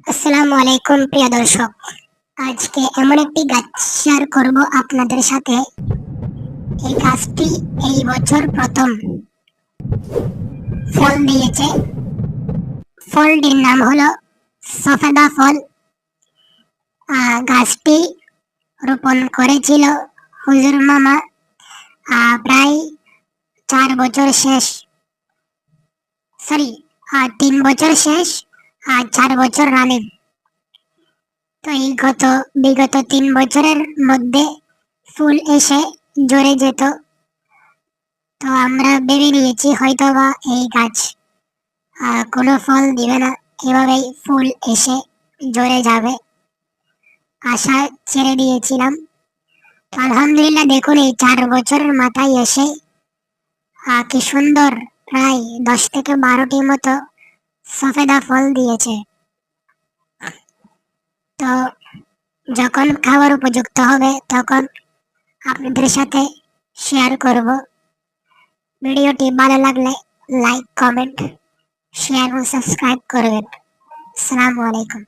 আসসালামু আলাইকুম প্রিয় দর্শক। আজকে এমন একটি গাছ শেয়ার করব আপনাদের সাথে। এই গাছটি এই বছর প্রথম ফল দিয়েছে। ফলটির নাম হলো সফেদা ফল। গাছটি রোপণ করেছিল হুজুর মামা প্রায় 4 বছর শেষ, সরি 3 বছর শেষ আর 4 বছর রানিং। তো এই বিগত 3 বছরের মধ্যে ফুল এসে ঝরে যেত। তো আমরা ভেবে নিয়েছি হয়তোবা এই গাছ কোনো ফল দিবে না, এভাবেই ফুল এসে ঝরে যাবে, আশা ছেড়ে দিয়েছিলাম। তো আলহামদুলিল্লাহ দেখুন, এই 4 বছরের মাথায় এসে কি সুন্দর প্রায় 10 থেকে 12টি মতো সফেদা ফল দিয়েছে। তো যখন খাওয়ার উপযুক্ত হবে তখন আপনাদের সাথে শেয়ার করব। ভিডিওটি ভালো লাগলে লাইক, কমেন্ট, শেয়ার ও সাবস্ক্রাইব করবেন। আসসালামু আলাইকুম।